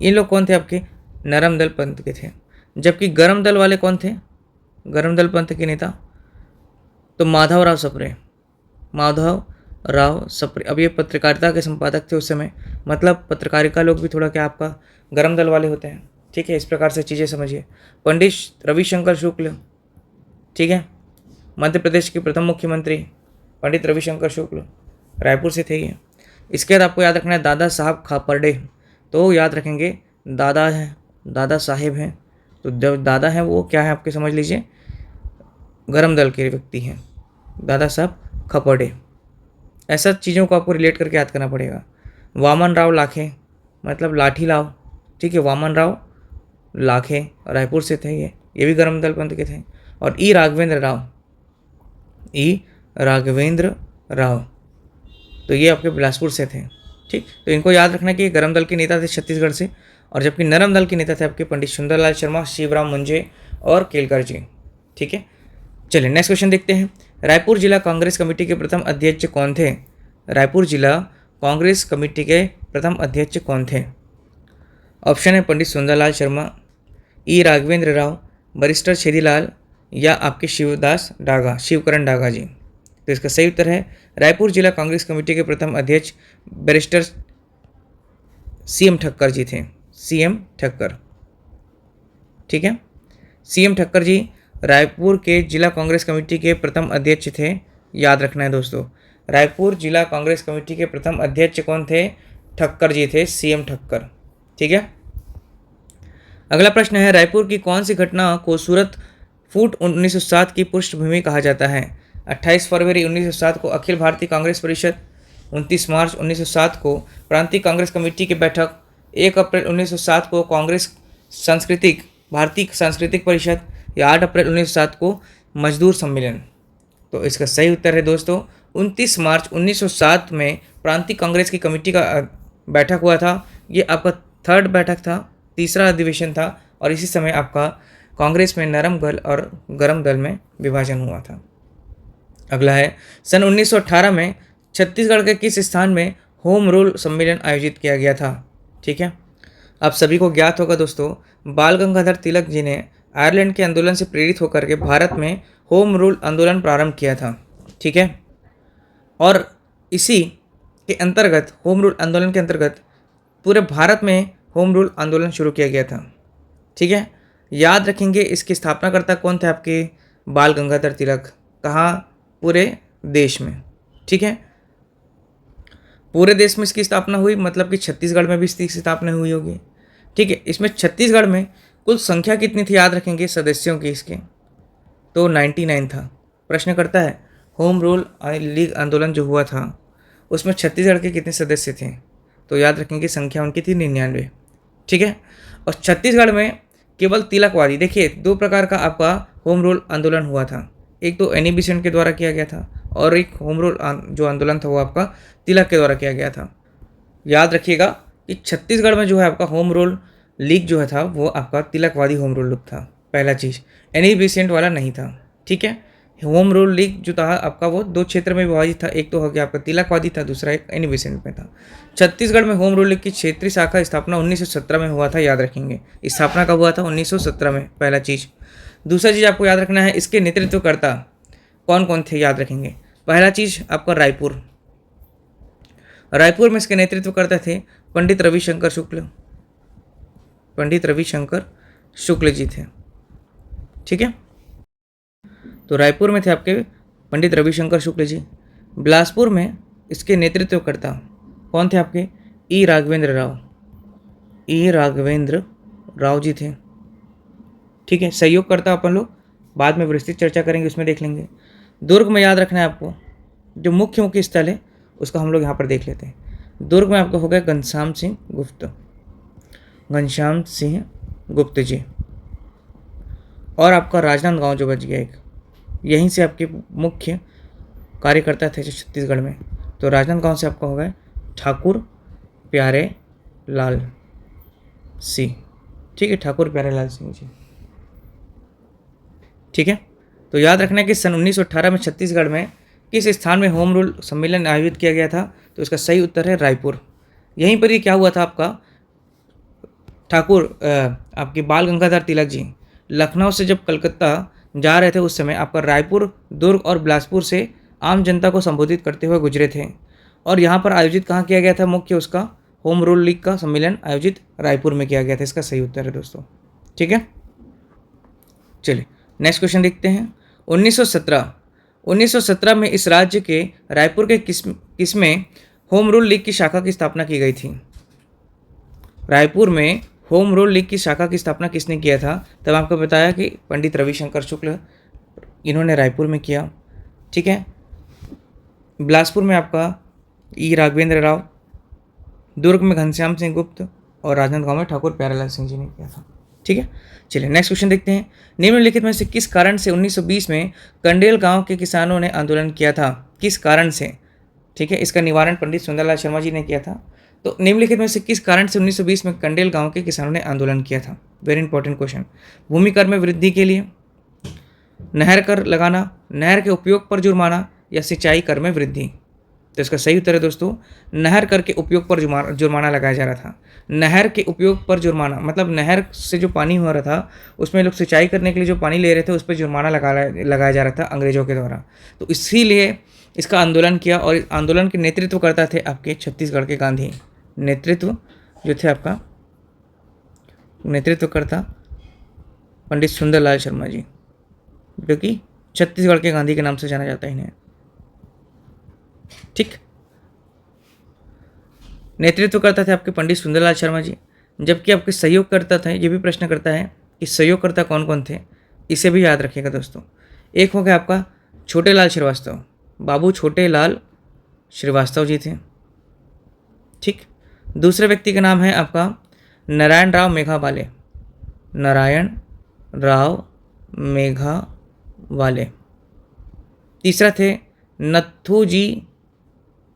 ये लोग कौन थे आपके नरम दल पंथ के थे। जबकि गर्म दल वाले कौन थे, गर्म दल पंथ के नेता तो माधव राव सप्रे। अब ये पत्रकारिता के संपादक थे उस समय, मतलब पत्रकारिता लोग भी थोड़ा क्या आपका गर्म दल वाले होते हैं। ठीक है, इस प्रकार से चीज़ें समझिए। पंडित रविशंकर शुक्ल, ठीक है, मध्य प्रदेश के प्रथम मुख्यमंत्री पंडित रविशंकर शुक्ल, रायपुर से थे ये। इसके बाद आपको याद रखना है दादा साहब खापर्डे, तो याद रखेंगे दादा साहेब हैं, तो जब दादा हैं वो क्या है आपके समझ लीजिए गर्म दल के व्यक्ति हैं, दादा साहब खापर्डे। ऐसा चीज़ों को आपको रिलेट करके याद करना पड़ेगा। वामन राव लाखे, मतलब लाठी लाव। ठीक है, वामन राव लाखे रायपुर से थे ये भी गर्म दल पंथ के थे। और ई राघवेंद्र राव तो ये आपके बिलासपुर से थे। ठीक, तो इनको याद रखना कि ये गरम दल के नेता थे छत्तीसगढ़ से, और जबकि नरम दल के नेता थे आपके पंडित सुंदरलाल शर्मा, शिवराम मुंजे और केलकर जी। ठीक है, चलिए नेक्स्ट क्वेश्चन देखते हैं। रायपुर जिला कांग्रेस कमेटी के प्रथम अध्यक्ष कौन थे? रायपुर जिला कांग्रेस कमेटी के प्रथम अध्यक्ष कौन थे? ऑप्शन है पंडित सुंदरलाल शर्मा, ई राघवेंद्र राव, बैरिस्टर छेदीलाल या आपके शिवदास डागा, शिवकरण डागा जी। तो इसका सही उत्तर है रायपुर जिला कांग्रेस कमेटी के प्रथम अध्यक्ष बैरिस्टर सीएम ठक्कर जी थे, सीएम ठक्कर। ठीक है, सीएम ठक्कर जी रायपुर के जिला कांग्रेस कमेटी के प्रथम अध्यक्ष थे। याद रखना है दोस्तों, रायपुर जिला कांग्रेस कमेटी के प्रथम अध्यक्ष कौन थे? ठक्कर जी थे, सीएम ठक्कर। ठीक है, अगला प्रश्न है रायपुर की कौन सी घटना को सूरत फूट 1907 की पृष्ठभूमि कहा जाता है? 28 फरवरी 1907 को अखिल भारतीय कांग्रेस परिषद, 29 मार्च 1907 को प्रांतीय कांग्रेस कमेटी की बैठक, 1 अप्रैल 1907 को कांग्रेस सांस्कृतिक भारतीय सांस्कृतिक परिषद या 8 अप्रैल 1907 को मजदूर सम्मेलन। तो इसका सही उत्तर है दोस्तों 29 मार्च 1907 में प्रांतीय कांग्रेस की कमेटी का बैठक हुआ था। ये आपका थर्ड बैठक था, तीसरा अधिवेशन था, और इसी समय आपका कांग्रेस में नरम दल और गरम दल में विभाजन हुआ था। अगला है सन 1918 में छत्तीसगढ़ के किस स्थान में होम रूल सम्मेलन आयोजित किया गया था? ठीक है, आप सभी को ज्ञात होगा दोस्तों, बाल गंगाधर तिलक जी ने आयरलैंड के आंदोलन से प्रेरित होकर के भारत में होम रूल आंदोलन प्रारंभ किया था। ठीक है, और इसी के अंतर्गत होम रूल आंदोलन के अंतर्गत पूरे भारत में होम रूल आंदोलन शुरू किया गया था। ठीक है, याद रखेंगे इसके स्थापनाकर्ता कौन थे आपके? बाल गंगाधर तिलक। कहाँ? पूरे देश में। ठीक है, पूरे देश में इसकी स्थापना हुई, मतलब कि छत्तीसगढ़ में भी इसकी स्थापना हुई होगी। ठीक है, इसमें छत्तीसगढ़ में कुल संख्या कितनी थी याद रखेंगे सदस्यों की इसके? तो 99 था। प्रश्न करता है होम रूल लीग आंदोलन जो हुआ था उसमें छत्तीसगढ़ के कितने सदस्य थे? तो याद रखेंगे संख्या उनकी थी 99। ठीक है, और छत्तीसगढ़ में केवल तिलकवादी, देखिए 2 प्रकार का आपका होम रूल आंदोलन हुआ था। एक तो एनी बेसेंट के द्वारा किया गया था, और एक होम रूल जो आंदोलन था वो आपका तिलक के द्वारा किया गया था। याद रखिएगा कि छत्तीसगढ़ में जो है आपका होम रूल लीग जो है था वो आपका तिलकवादी होम रूल लीग था। पहला चीज़, एनी बेसेंट वाला नहीं था। ठीक है, होम रूल लीग जो था आपका वो 2 क्षेत्र में विभाजित था, एक तो हो गया आपका तिलकवादी था, दूसरा एक एनी बेसेंट में था। छत्तीसगढ़ में होम रूल लीग की क्षेत्रीय शाखा स्थापना 1917 में हुआ था। याद रखेंगे स्थापना कब हुआ था? 1917 में, पहला चीज़। दूसरा चीज़ आपको याद रखना है इसके नेतृत्वकर्ता कौन कौन थे? याद रखेंगे पहला चीज़ आपका रायपुर में इसके नेतृत्वकर्ता थे पंडित रविशंकर शुक्ल, पंडित रविशंकर शुक्ल जी थे। ठीक है, तो रायपुर में थे आपके पंडित रविशंकर शुक्ल जी। बिलासपुर में इसके नेतृत्वकर्ता कौन थे आपके? ई राघवेंद्र राव जी थे। ठीक है, सहयोगकर्ता अपन लोग बाद में विस्तृत चर्चा करेंगे, उसमें देख लेंगे। दुर्ग में याद रखना है आपको, जो मुख्य स्थल है उसका हम लोग यहाँ पर देख लेते हैं। दुर्ग में आपका हो गया घनश्याम सिंह गुप्त जी, और आपका राजनांदगांव जो बच गया एक, यहीं से आपके मुख्य कार्यकर्ता थे जो छत्तीसगढ़ में। तो राजनांदगांव से आपका हो गया ठाकुर प्यारे लाल सिंह। ठीक है, ठाकुर प्यारे लाल सिंह जी। ठीक है, तो याद रखना है कि सन 1918 में छत्तीसगढ़ में किस स्थान में होम रूल सम्मेलन आयोजित किया गया था? तो इसका सही उत्तर है रायपुर। यहीं पर ये क्या हुआ था आपका, ठाकुर आपके बाल गंगाधर तिलक जी लखनऊ से जब कलकत्ता जा रहे थे उस समय आपका रायपुर, दुर्ग और बिलासपुर से आम जनता को संबोधित करते हुए गुजरे थे, और यहाँ पर आयोजित कहाँ किया गया था? मुख्य उसका होम रूल लीग का सम्मेलन आयोजित रायपुर में किया गया था। इसका सही उत्तर है दोस्तों। ठीक है, चलिए नेक्स्ट क्वेश्चन देखते हैं। 1917 में इस राज्य के रायपुर के किसमें होम रूल लीग की शाखा की स्थापना की गई थी? रायपुर में होम रूल लीग की शाखा की स्थापना किसने किया था? तब आपको बताया कि पंडित रविशंकर शुक्ल, इन्होंने रायपुर में किया। ठीक है, बिलासपुर में आपका ई राघवेंद्र राव, दुर्ग में घनश्याम सिंह गुप्त, और राजनांदगांव में ठाकुर प्यारेलाल सिंह जी ने किया था। ठीक है, चलिए नेक्स्ट क्वेश्चन देखते हैं। निम्नलिखित में से किस कारण से 1920 में कंडेल गांव के किसानों ने आंदोलन किया था? किस कारण से? ठीक है, इसका निवारण पंडित सुंदरलाल शर्मा जी ने किया था। तो निम्नलिखित में से किस कारण से 1920 में कंडेल गांव के किसानों ने आंदोलन किया था? Very important question. भूमि कर में वृद्धि के लिए, नहर कर लगाना, नहर के उपयोग पर जुर्माना, या सिंचाई कर में वृद्धि? तो इसका सही उत्तर है दोस्तों, नहर कर के उपयोग पर जुर्माना लगाया जा रहा था। नहर के उपयोग पर जुर्माना मतलब नहर से जो पानी हो रहा था उसमें लोग सिंचाई करने के लिए जो पानी ले रहे थे उस पर जुर्माना लगाया जा रहा था अंग्रेजों के द्वारा। तो इसीलिए इसका आंदोलन किया और इस आंदोलन के नेतृत्व करता थे आपके छत्तीसगढ़ के गांधी। नेतृत्व जो थे आपका नेतृत्वकर्ता पंडित सुंदरलाल शर्मा जी, जो कि छत्तीसगढ़ के गांधी के नाम से जाना जाता है इन्हें। ठीक, नेतृत्व करता थे आपके पंडित सुंदरलाल शर्मा जी। जबकि आपके सहयोगकर्ता थे, ये भी प्रश्न करता है कि सहयोगकर्ता कौन कौन थे, इसे भी याद रखिएगा दोस्तों। एक हो गया आपका छोटे लाल श्रीवास्तव, बाबू छोटे लाल श्रीवास्तव जी थे। ठीक, दूसरे व्यक्ति का नाम है आपका नारायण राव मेघावाले, नारायण राव मेघावाले। तीसरा थे नथुजी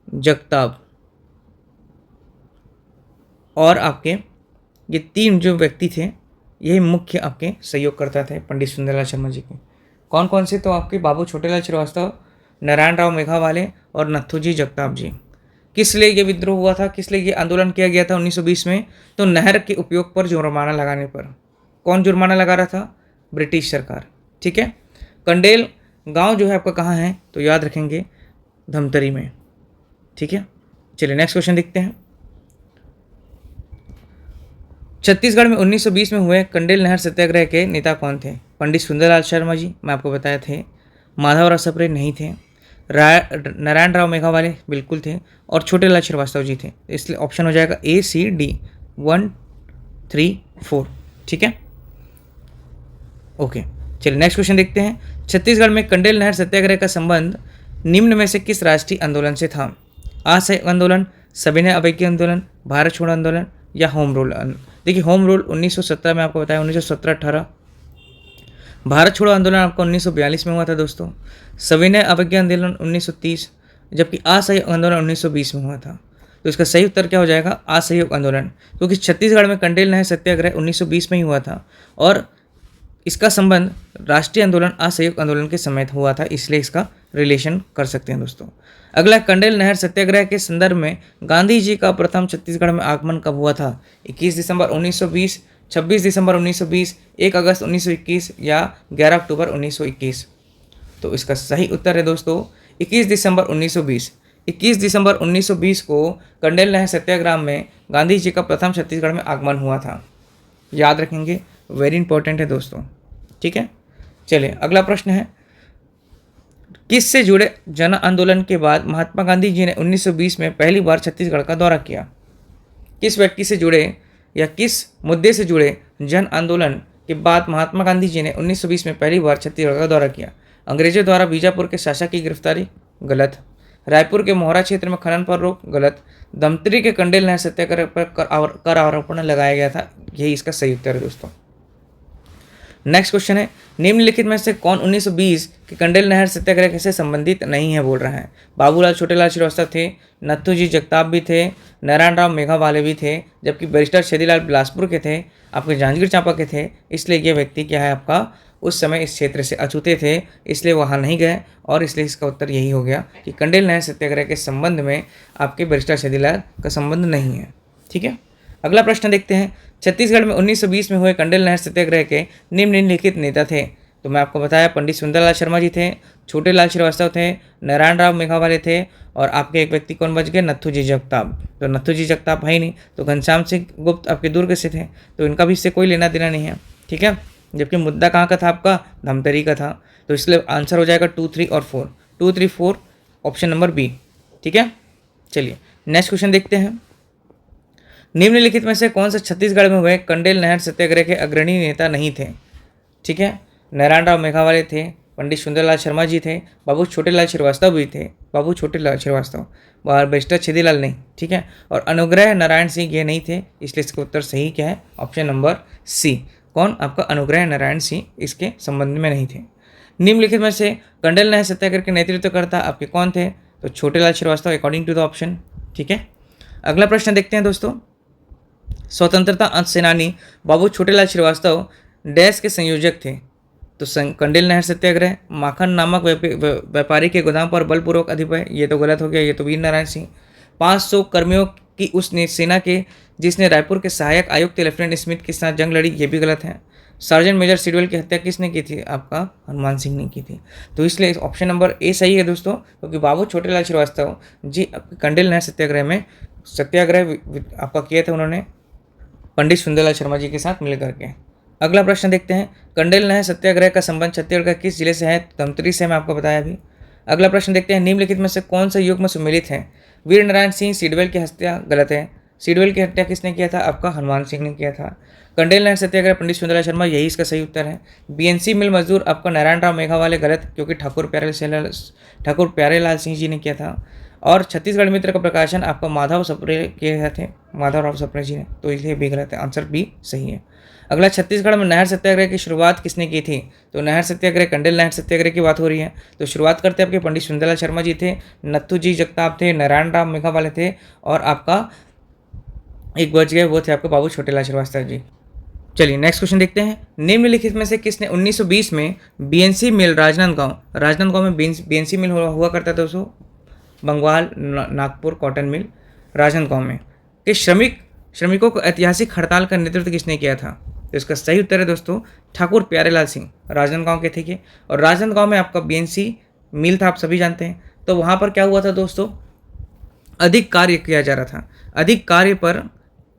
जगताप। और आपके ये तीन जो व्यक्ति थे यही मुख्य आपके सहयोगकर्ता थे पंडित सुंदरलाल शर्मा जी के। कौन कौन से? तो आपके बाबू छोटेलाल श्रीवास्तव, नारायण राव मेघावाले और नथुजी जगताप जी। किस लिए ये विद्रोह हुआ था, किस लिए ये आंदोलन किया गया था 1920 में? तो नहर के उपयोग पर जुर्माना लगाने पर। कौन जुर्माना लगा रहा था? ब्रिटिश सरकार। ठीक है, कंडेल गांव जो है आपका कहाँ है? तो याद रखेंगे धमतरी में। ठीक है, चलिए नेक्स्ट क्वेश्चन देखते हैं। छत्तीसगढ़ में 1920 में हुए कंडेल नहर सत्याग्रह के नेता कौन थे? पंडित सुंदरलाल शर्मा जी, मैं आपको बताया थे। माधवराव सप्रे नहीं थे। नारायण राव मेघावाले बिल्कुल थे। और छोटेलाल श्रीवास्तव जी थे। इसलिए ऑप्शन हो जाएगा A C D 1 3 4। ठीक है, ओके, चलिए नेक्स्ट क्वेश्चन देखते हैं। छत्तीसगढ़ में कंडेल नहर सत्याग्रह का संबंध निम्न में से किस राष्ट्रीय आंदोलन से था? असहयोग आंदोलन, सविनय अवज्ञा आंदोलन, भारत छोड़ो आंदोलन, या होम रूल? देखिए होम रूल 1917 में आपको बताया, 1917-18। भारत छोड़ो आंदोलन आपका 1942 में हुआ था दोस्तों। सविनय अवज्ञा आंदोलन 1930, जबकि असहयोग आंदोलन 1920 में हुआ था। तो इसका सही उत्तर क्या हो जाएगा? असहयोग आंदोलन, क्योंकि छत्तीसगढ़ में कंडेल नहर सत्याग्रह 1920 में ही हुआ था और इसका संबंध राष्ट्रीय आंदोलन असहयोग आंदोलन के समय हुआ था, इसलिए इसका रिलेशन कर सकते हैं दोस्तों। अगला, कंडेल नहर सत्याग्रह के संदर्भ में गांधी जी का प्रथम छत्तीसगढ़ में आगमन कब हुआ था? 21 दिसंबर 1920, 26 दिसंबर 1920, 1 अगस्त 1921 या 11 अक्टूबर 1921? तो इसका सही उत्तर है दोस्तों 21 दिसंबर 1920। 21 दिसंबर 1920 को कंडेल नहर सत्याग्रह में गांधी जी का प्रथम छत्तीसगढ़ में आगमन हुआ था। याद रखेंगे, वेरी इंपॉर्टेंट है दोस्तों। ठीक है, चलिए अगला प्रश्न है, किस से जुड़े जन आंदोलन के बाद महात्मा गांधी जी ने 1920 में पहली बार छत्तीसगढ़ का दौरा किया? किस व्यक्ति से जुड़े या किस मुद्दे से जुड़े जन आंदोलन के बाद महात्मा गांधी जी ने 1920 में पहली बार छत्तीसगढ़ का दौरा किया? अंग्रेजों द्वारा बीजापुर के शासक की गिरफ्तारी? गलत। रायपुर के मोहरा क्षेत्र में खनन पर रोक? गलत। धमतरी के कंडेल नहर सत्याग्रह पर कर आरोपण लगाया गया था? यही इसका सही उत्तर है दोस्तों। नेक्स्ट क्वेश्चन है, निम्नलिखित में से कौन 1920 के कंडेल नहर सत्याग्रह से संबंधित नहीं है? बोल रहा है बाबूलाल छोटेलाल श्रीवास्तव थे, नथुजी जगताप भी थे, नारायण राव मेघावाले भी थे, जबकि बैरिस्टर छेदीलाल बिलासपुर के थे, आपके जांजगीर चांपा के थे। इसलिए ये व्यक्ति क्या है आपका उस समय इस क्षेत्र से अछूते थे, इसलिए वहाँ नहीं गए और इसलिए इसका उत्तर यही हो गया कि कंडेल नहर सत्याग्रह के संबंध में आपके बैरिस्टर छेदीलाल का संबंध नहीं है। ठीक है, अगला प्रश्न देखते हैं। छत्तीसगढ़ में 1920 में हुए कंडेल नहर सत्याग्रह के निम्नलिखित नेता थे? तो मैं आपको बताया पंडित सुंदरलाल शर्मा जी थे, छोटेलाल श्रीवास्तव थे, नारायण राव मेघावाले थे और आपके एक व्यक्ति कौन बच गए? नथुजी जगताप। तो नथुजी जगताप है ही नहीं, तो घनश्याम सिंह गुप्त आपके दुर्ग से थे, तो इनका भी इससे कोई लेना देना नहीं है। ठीक है, जबकि मुद्दा कहाँ का था आपका? धमतरी का था। तो इसलिए आंसर हो जाएगा 2, 3 और 4। 2, 3, 4 ऑप्शन नंबर बी। ठीक है, चलिए नेक्स्ट क्वेश्चन देखते हैं। निम्नलिखित में से कौन सा छत्तीसगढ़ में हुए कंडेल नहर सत्याग्रह के अग्रणी नेता नहीं थे? ठीक है, नारायण राव मेघावाले थे, पंडित सुंदरलाल शर्मा जी थे, बाबू छोटेलाल श्रीवास्तव भी थे, बाबू छोटेलाल श्रीवास्तव, बैरिस्टर छेदीलाल नहीं। ठीक है, और अनुग्रह नारायण सिंह ये नहीं थे, इसलिए इसका उत्तर सही क्या है? Option number C. कौन? आपका अनुग्रह नारायण सिंह इसके संबंध में नहीं थे। निम्नलिखित में से कंडेल नहर सत्याग्रह के नेतृत्वकर्ता आपके कौन थे? तो Chhotelal Shrivastava according to the option. ठीक है, अगला प्रश्न देखते हैं दोस्तों। स्वतंत्रता सेनानी बाबू छोटेलाल श्रीवास्तव डैश के संयोजक थे। तो कंडेल नहर सत्याग्रह, माखन नामक व्यापारी के गोदाम पर बलपूर्वक अधिपय, ये तो गलत हो गया, ये तो वीर नारायण सिंह। 500 कर्मियों की उस सेना के जिसने रायपुर के सहायक आयुक्त लेफ्टिनेंट स्मिथ के साथ जंग लड़ी, ये भी गलत है। सार्जेंट मेजर सिडवेल की हत्या किसने की थी? आपका हनुमान सिंह ने की थी। तो इसलिए ऑप्शन नंबर ए सही है दोस्तों, क्योंकि बाबू छोटेलाल श्रीवास्तव जी कंडेल नहर सत्याग्रह में सत्याग्रह आपका किया था उन्होंने पंडित सुंदरलाल शर्मा जी के साथ मिल करके। अगला प्रश्न देखते हैं। कंडेल नहर सत्याग्रह का संबंध छत्तीसगढ़ का किस जिले से है? धमतरी से, मैं आपको बताया अभी। अगला प्रश्न देखते हैं। निम्नलिखित में से कौन सा युग में सुमेलित है? वीर नारायण सिंह सिडवेल की हत्या, गलत है। सिडवेल की हत्या किसने किया था? आपका हनुमान सिंह ने किया था। कंडेल नहर सत्याग्रह पंडित सुंदरलाल शर्मा, यही इसका सही उत्तर है। बीएनसी मिल मजदूर आपका नारायण राव मेघावाले, गलत, क्योंकि ठाकुर प्यारेलाल सिंह जी ने किया था। और छत्तीसगढ़ मित्र का प्रकाशन आपका माधव सप्रे किए थे, माधवराव सप्रे जी ने, तो इसलिए भी गलत है, आंसर बी सही है। अगला, छत्तीसगढ़ में नहर सत्याग्रह की शुरुआत किसने की थी? तो नहर सत्याग्रह, कंडेल नहर सत्याग्रह की बात हो रही है। तो शुरुआत करते आपके पंडित सुंदरलाल शर्मा जी थे, नत्थू जी जगताप थे, नारायण राव मेघावाले थे, और आपका एक बच गए, वो थे आपके बाबू छोटेलाल श्रीवास्तव जी। चलिए नेक्स्ट क्वेश्चन देखते हैं। निम्नलिखित में से किसने 1920 में बीएनसी मिल राजनांदगांव में बीएनसी मिल हुआ करता था दोस्तों, बंगवाल नागपुर कॉटन मिल राजनांदगांव में, कि श्रमिकों को ऐतिहासिक हड़ताल का नेतृत्व किसने किया था? तो इसका सही उत्तर है दोस्तों ठाकुर प्यारेलाल सिंह, राजनांदगांव के थे। और राजनांदगांव में आपका बीएनसी मिल था, आप सभी जानते हैं। तो वहाँ पर क्या हुआ था दोस्तों, अधिक कार्य किया जा रहा था, अधिक कार्य पर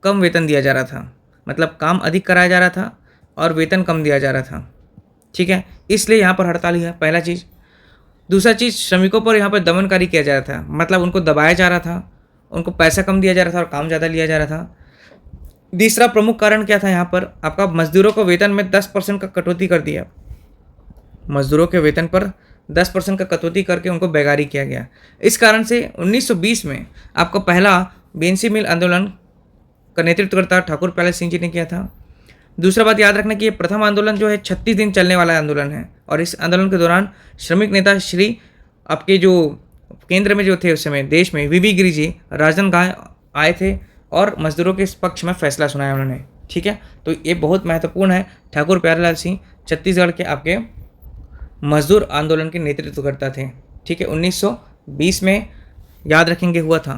कम वेतन दिया जा रहा था, मतलब काम अधिक कराया जा रहा था और वेतन कम दिया जा रहा था। ठीक है, इसलिए यहाँ पर हड़ताल है, पहला चीज़। दूसरा चीज़, श्रमिकों पर यहाँ पर दमनकारी किया जा रहा था, मतलब उनको दबाया जा रहा था, उनको पैसा कम दिया जा रहा था और काम ज़्यादा लिया जा रहा था। तीसरा प्रमुख कारण क्या था, यहाँ पर आपका मजदूरों को वेतन में 10% का कटौती कर दिया, मजदूरों के वेतन पर 10% का कटौती करके उनको बेगारी किया गया। इस कारण से 1920 में आपका पहला बीएनसी मिल आंदोलन का नेतृत्व करता ठाकुर प्यारेलाल सिंह जी ने किया था। दूसरा बात याद रखना कि ये प्रथम आंदोलन जो है 36 दिन चलने वाला आंदोलन है, और इस आंदोलन के दौरान श्रमिक नेता श्री आपके जो केंद्र में जो थे उस समय देश में वीवी गिरी जी राजनांदगांव आए थे और मजदूरों के पक्ष में फैसला सुनाया उन्होंने। ठीक है, तो ये बहुत महत्वपूर्ण है। ठाकुर प्यारेलाल सिंह छत्तीसगढ़ के आपके मजदूर आंदोलन के नेतृत्व करता थे। ठीक है, 1920 में याद रखेंगे हुआ था।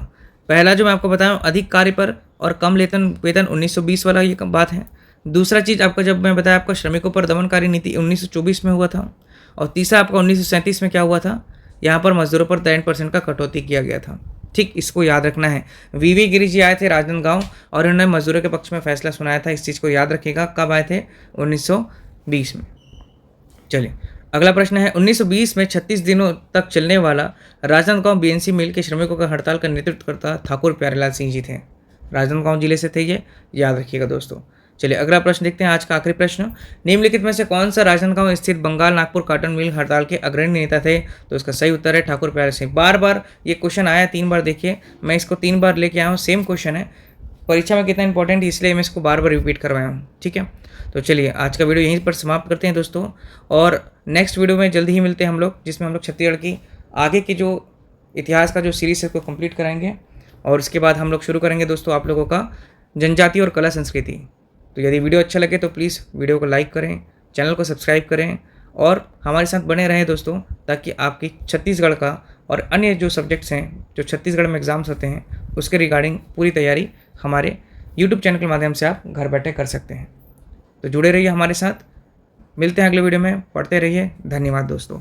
पहला जो मैं आपको बताया अधिक कार्य पर और कम वेतन 1920 वाला ये बात है। दूसरा चीज़ आपका जब मैं बताया आपका श्रमिकों पर दमनकारी नीति 1924 में हुआ था। और तीसरा आपका 1937 में क्या हुआ था, यहाँ पर मजदूरों पर 10% का कटौती किया गया था। ठीक, इसको याद रखना है। वीवी गिरी जी आए थे राजनांदगांव और उन्होंने मजदूरों के पक्ष में फैसला सुनाया था, इस चीज़ को याद रखिएगा। कब आए थे? 1920 में। चलिए अगला प्रश्न है। 1920 में 36 दिनों तक चलने वाला राजनांदगांव बीएनसी मिल के श्रमिकों का हड़ताल का नेतृत्व करता ठाकुर प्यारेलाल सिंह जी थे, राजनांदगांव जिले से थे, ये याद रखिएगा दोस्तों। चलिए अगला प्रश्न देखते हैं, आज का आखिरी प्रश्न। निम्नलिखित में से कौन सा राजनांदगांव स्थित बंगाल नागपुर कॉटन मिल हड़ताल के अग्रणी नेता थे? तो इसका सही उत्तर है ठाकुर प्यारेलाल सिंह। बार बार ये क्वेश्चन आया, 3 बार, देखिए मैं इसको 3 बार लेके आया हूँ, सेम क्वेश्चन है, परीक्षा में कितना इंपॉर्टेंट है इसलिए मैं इसको बार बार रिपीट करवाया हूँ। ठीक है, तो चलिए आज का वीडियो यहीं पर समाप्त करते हैं दोस्तों, और नेक्स्ट वीडियो में जल्दी ही मिलते हैं हम लोग, जिसमें हम लोग छत्तीसगढ़ की आगे की जो इतिहास का जो सीरीज है उसको कंप्लीट कराएंगे, और उसके बाद हम लोग शुरू करेंगे दोस्तों आप लोगों का जनजाति और कला संस्कृति। तो यदि वीडियो अच्छा लगे तो प्लीज़ वीडियो को लाइक करें, चैनल को सब्सक्राइब करें और हमारे साथ बने रहें दोस्तों, ताकि आपकी छत्तीसगढ़ का और अन्य जो सब्जेक्ट्स हैं जो छत्तीसगढ़ में एग्ज़ाम्स होते हैं उसके रिगार्डिंग पूरी तैयारी हमारे यूट्यूब चैनल के माध्यम से आप घर बैठे कर सकते हैं। तो जुड़े रहिए हमारे साथ, मिलते हैं अगले वीडियो में, पढ़ते रहिए। धन्यवाद दोस्तों।